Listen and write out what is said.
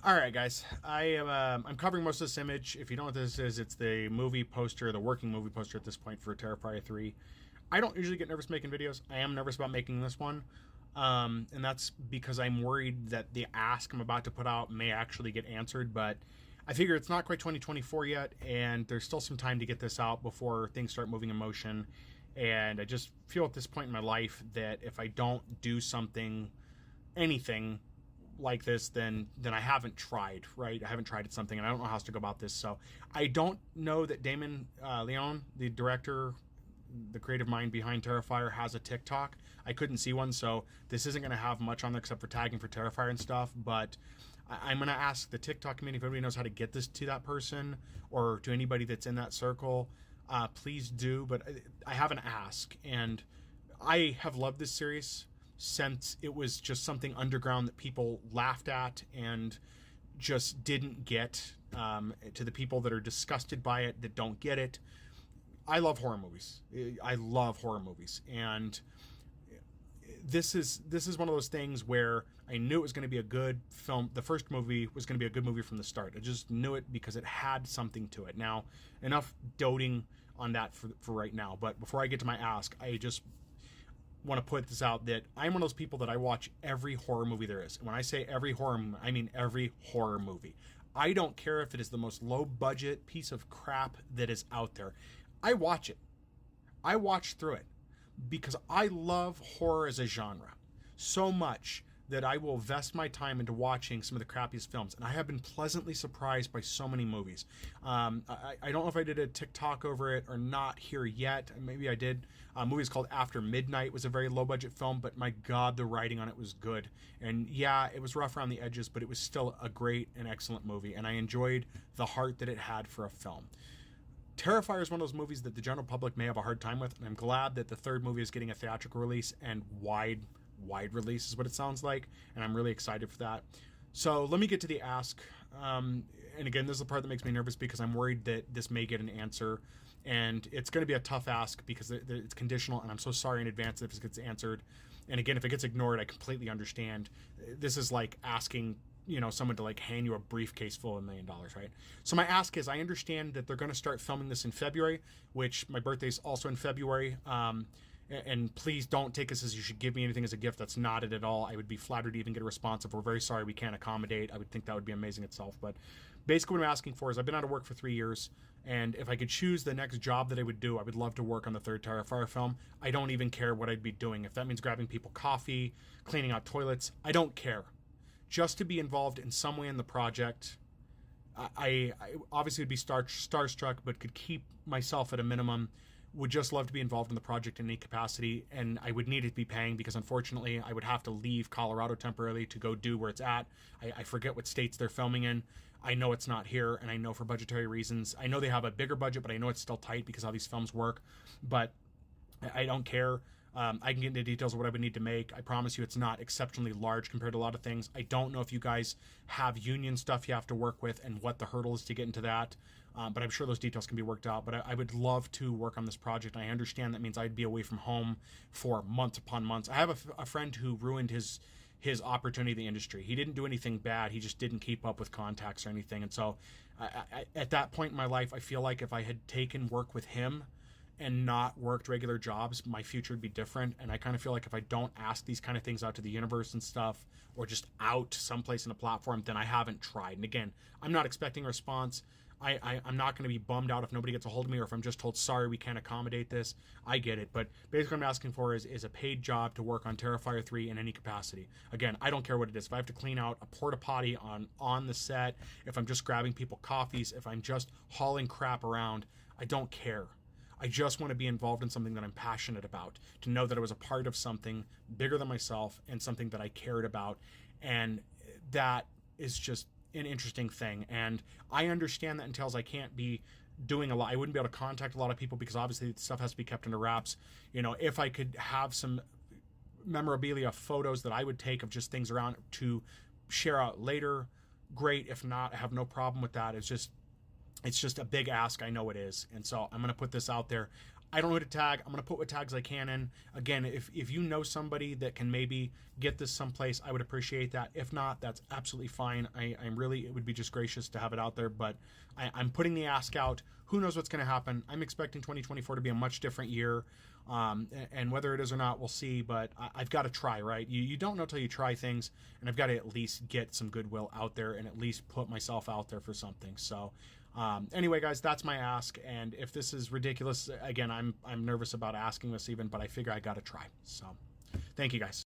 All right, guys. I'm covering most of this image. If you don't know what this is, it's the movie poster, the working movie poster at this point for Terrifier 3. I don't usually get nervous making videos. I am nervous about making this one. And that's because I'm worried that the ask I'm about to put out may actually get answered, but I figure it's not quite 2024 yet, and there's still some time to get this out before things start moving in motion. And I just feel at this point in my life that if I don't do anything like this, then I haven't tried, right? I haven't tried at something, and I don't know how else to go about this. So I don't know that Damon Leone, the director, the creative mind behind Terrifier, has a TikTok. I couldn't see one, so this isn't going to have much on there except for tagging for Terrifier and stuff. But I'm going to ask the TikTok community if anybody knows how to get this to that person or to anybody that's in that circle. Please do, but I have an ask, and I have loved this series since it was just something underground that people laughed at and just didn't get. To the people that are disgusted by it, that don't get it, I love horror movies. I love horror movies, and this is one of those things where I knew it was going to be a good film. The first movie was going to be a good movie from the start. I just knew it because it had something to it. Now, enough doting on that for right now. But before I get to my ask, I just want to put this out that I'm one of those people that I watch every horror movie there is. And when I say every horror, I mean every horror movie. I don't care if it is the most low budget piece of crap that is out there. I watch it. I watch through it because I love horror as a genre so much that I will vest my time into watching some of the crappiest films. And I have been pleasantly surprised by so many movies. I don't know if I did a TikTok over it or not here yet. Maybe I did. A movie is called After Midnight. It was a very low budget film, but my God, the writing on it was good. And yeah, it was rough around the edges, but it was still a great and excellent movie. And I enjoyed the heart that it had for a film. Terrifier is one of those movies that the general public may have a hard time with, and I'm glad that the third movie is getting a theatrical release and wide release is what it sounds like, and I'm really excited for that. So let me get to the ask. And again, this is the part that makes me nervous because I'm worried that this may get an answer, and it's going to be a tough ask because it's conditional, and I'm so sorry in advance if it gets answered. And again, if it gets ignored, I completely understand. This is like asking someone to like hand you a briefcase full of $1 million, right? So my ask is, I understand that they're going to start filming this in February, which my birthday is also in February. And please don't take this as you should give me anything as a gift. That's not it at all. I would be flattered to even get a response if we're very sorry we can't accommodate. I would think that would be amazing itself. But basically what I'm asking for is, I've been out of work for 3 years, and if I could choose the next job that I would do, I would love to work on the third Terrifier film. I don't even care what I'd be doing. If that means grabbing people coffee, cleaning out toilets, I don't care. Just to be involved in some way in the project. I obviously would be starstruck, but could keep myself at a minimum. Would just love to be involved in the project in any capacity, and I would need it to be paying because unfortunately I would have to leave Colorado temporarily to go do where it's at. I forget what states they're filming in. I know it's not here, and I know for budgetary reasons. I know they have a bigger budget, but I know it's still tight because how these films work. But I don't care. I can get into details of what I would need to make. I promise you it's not exceptionally large compared to a lot of things. I don't know if you guys have union stuff you have to work with and what the hurdle is to get into that, but I'm sure those details can be worked out. But I would love to work on this project. I understand that means I'd be away from home for months upon months. I have a friend who ruined his opportunity in the industry. He didn't do anything bad. He just didn't keep up with contacts or anything. And so at that point in my life, I feel like if I had taken work with him and not worked regular jobs, my future would be different. And I kind of feel like if I don't ask these kind of things out to the universe and stuff, or just out someplace in a platform, then I haven't tried. And again, I'm not expecting a response. I'm not going to be bummed out if nobody gets a hold of me, or if I'm just told, sorry, we can't accommodate this. I get it. But basically what I'm asking for is a paid job to work on Terrifier 3 in any capacity. Again, I don't care what it is. If I have to clean out a porta potty on the set, if I'm just grabbing people coffees, if I'm just hauling crap around, I don't care. I just want to be involved in something that I'm passionate about, to know that I was a part of something bigger than myself and something that I cared about. And that is just an interesting thing. And I understand that entails I can't be doing a lot. I wouldn't be able to contact a lot of people because obviously stuff has to be kept under wraps. If I could have some memorabilia, photos that I would take of just things around to share out later, great. If not, I have no problem with that. It's just a big ask. I know it is. And so I'm going to put this out there. I don't know who to tag. I'm going to put what tags I can in. Again, if you know somebody that can maybe get this someplace, I would appreciate that. If not, that's absolutely fine. I'm really, it would be just gracious to have it out there, but I'm putting the ask out. Who knows what's going to happen? I'm expecting 2024 to be a much different year. And whether it is or not, we'll see, but I've got to try, right? You don't know till you try things, and I've got to at least get some goodwill out there and at least put myself out there for something. So, anyway, guys, that's my ask. And if this is ridiculous, again, I'm nervous about asking this even, but I figure I got to try. So thank you, guys.